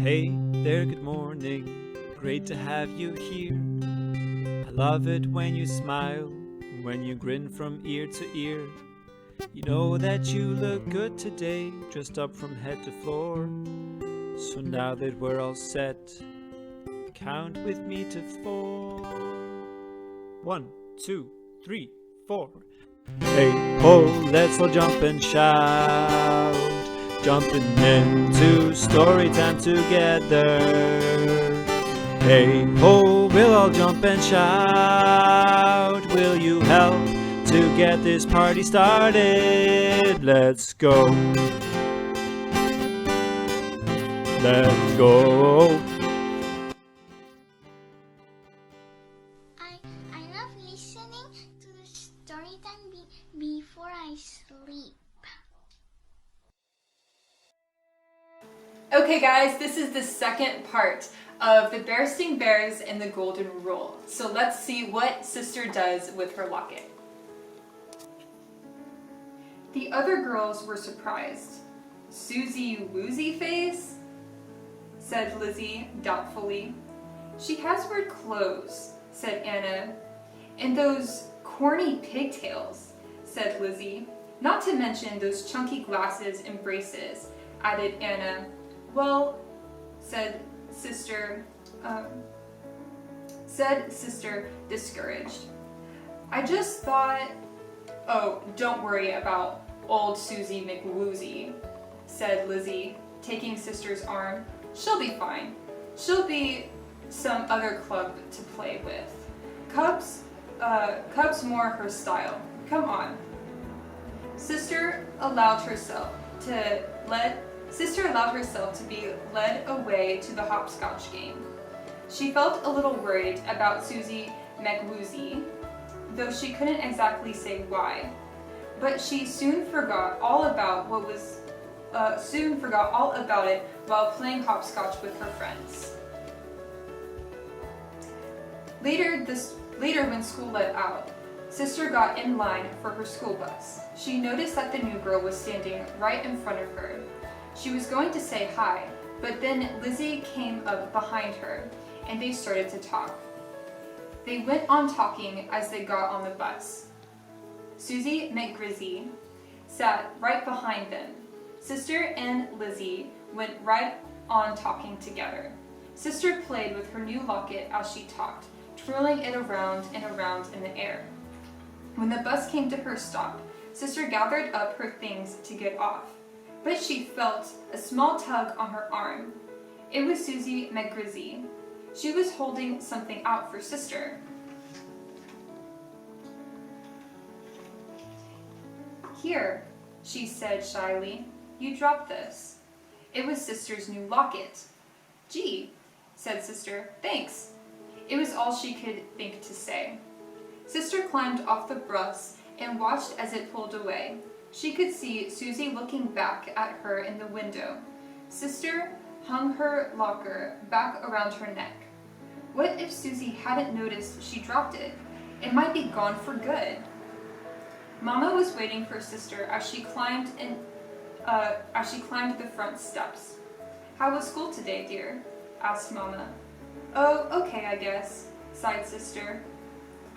Hey there, good morning. Great to have you here. I love it when you smile, when you grin from ear to ear. You know that you look good today, dressed up from head to floor. So now that we're all set, count with me to 4. 1, 2, 3, 4. Hey ho, let's all jump and shout, jumping into story time together. Hey ho, we'll all jump and shout. Will you help to get this party started? Let's go. Let's go. I love listening to the story time before I sleep. Okay guys, this is the second part of the Berenstain Bears and the Golden Rule. So let's see what Sister does with her locket. The other girls were surprised. Susie Woozy Face? Said Lizzie doubtfully. She has weird clothes, said Anna. And those corny pigtails, said Lizzie. Not to mention those chunky glasses and braces, added Anna. Well, said Sister discouraged. I just thought, oh, don't worry about old Susie McWoozy, said Lizzie, taking Sister's arm. She'll be fine. She'll be some other club to play with. Cub's more her style. Come on. Sister allowed herself to be led away to the hopscotch game. She felt a little worried about Susie McWoozy, though she couldn't exactly say why. But she soon forgot all about it while playing hopscotch with her friends. Later when school let out, Sister got in line for her school bus. She noticed that the new girl was standing right in front of her. She was going to say hi, but then Lizzie came up behind her, and they started to talk. They went on talking as they got on the bus. Susie McGrizzy sat right behind them. Sister and Lizzie went right on talking together. Sister played with her new locket as she talked, twirling it around and around in the air. When the bus came to her stop, Sister gathered up her things to get off, but she felt a small tug on her arm. It was Susie McGrizzy. She was holding something out for Sister. Here, she said shyly, you dropped this. It was Sister's new locket. Gee, said Sister, thanks. It was all she could think to say. Sister climbed off the bus and watched as it pulled away. She could see Susie looking back at her in the window. Sister hung her locker back around her neck. What if Susie hadn't noticed she dropped it? It might be gone for good. Mama was waiting for Sister as she climbed the front steps. How was school today, dear? Asked Mama. Oh, okay, I guess, sighed Sister,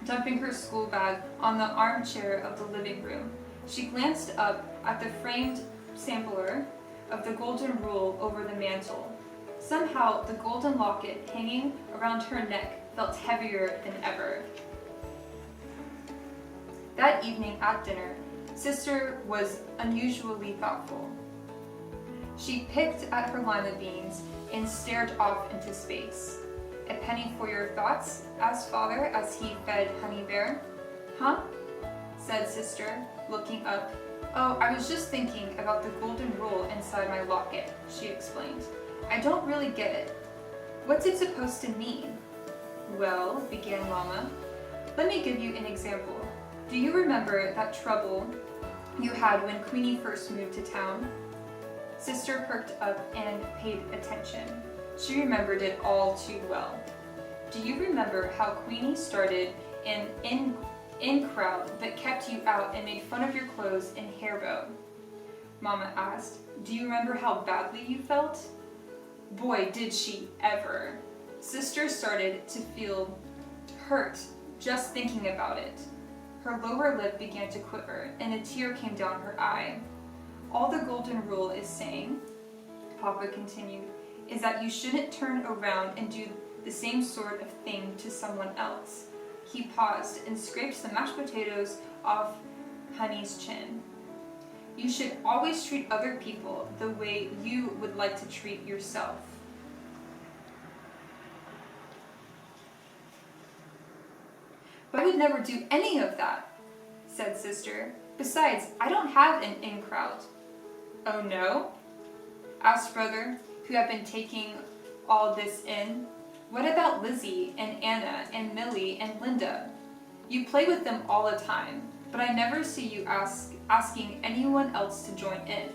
dumping her school bag on the armchair of the living room. She glanced up at the framed sampler of the Golden Rule over the mantel. Somehow, the golden locket hanging around her neck felt heavier than ever. That evening at dinner, Sister was unusually thoughtful. She picked at her lima beans and stared off into space. A penny for your thoughts? Asked Father as he fed Honey Bear. Huh? Said Sister, looking up. Oh, I was just thinking about the golden rule inside my locket, she explained. I don't really get it. What's it supposed to mean? Well, began Mama. Let me give you an example. Do you remember that trouble you had when Queenie first moved to town? Sister perked up and paid attention. She remembered it all too well. Do you remember how Queenie started an in crowd that kept you out and made fun of your clothes and hair bow? Mama asked. Do you remember how badly you felt? Boy, did she ever. Sister started to feel hurt just thinking about it. Her lower lip began to quiver, and a tear came down her eye. All the golden rule is saying, Papa continued, is that you shouldn't turn around and do the same sort of thing to someone else. He paused and scraped the mashed potatoes off Honey's chin. You should always treat other people the way you would like to treat yourself. But I would never do any of that, said Sister. Besides, I don't have an in crowd. Oh no? Asked Brother, who had been taking all this in. What about Lizzie and Anna and Millie and Linda? You play with them all the time, but I never see you asking anyone else to join in.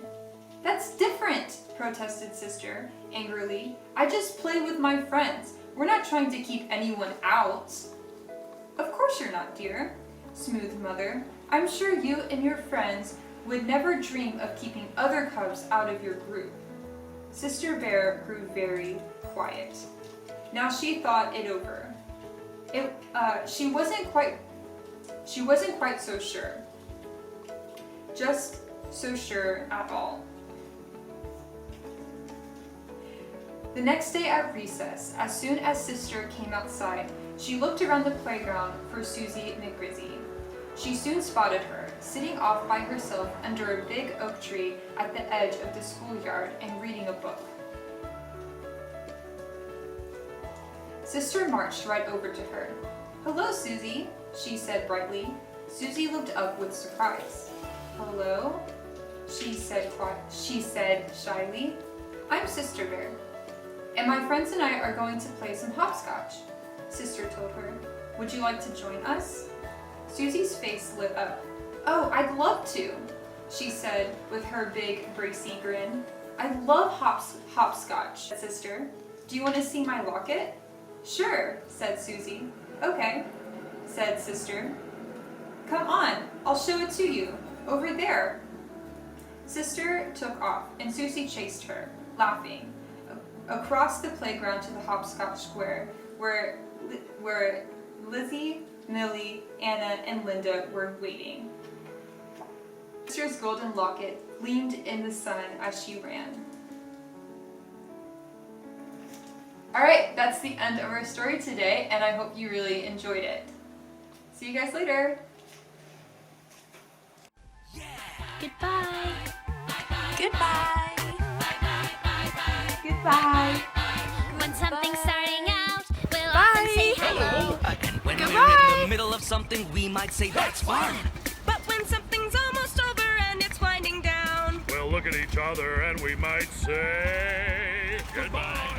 That's different, protested Sister, angrily. I just play with my friends. We're not trying to keep anyone out. Of course you're not, dear, smoothed Mother. I'm sure you and your friends would never dream of keeping other cubs out of your group. Sister Bear grew very quiet. Now she thought it over. She wasn't quite so sure. Just so sure at all. The next day at recess, as soon as Sister came outside, she looked around the playground for Susie McGrizzy. She soon spotted her, sitting off by herself under a big oak tree at the edge of the schoolyard and reading a book. Sister marched right over to her. Hello, Susie, she said brightly. Susie looked up with surprise. Hello, she said shyly. I'm Sister Bear, and my friends and I are going to play some hopscotch, Sister told her. Would you like to join us? Susie's face lit up. Oh, I'd love to, she said with her big bracy grin. I love hopscotch, Sister. Do you want to see my locket? Sure, said Susie. Okay, said Sister. Come on, I'll show it to you. Over there. Sister took off, and Susie chased her, laughing, across the playground to the hopscotch square, where Lizzie, Millie, Anna, and Linda were waiting. Sister's golden locket gleamed in the sun as she ran. Alright, that's the end of our story today, and I hope you really enjoyed it. See you guys later! Goodbye. Goodbye. Goodbye! When something's starting out, we'll often say hello. And when we're in the middle of something, we might say that's fun. But when something's almost over and it's winding down, We'll look at each other and we might say goodbye.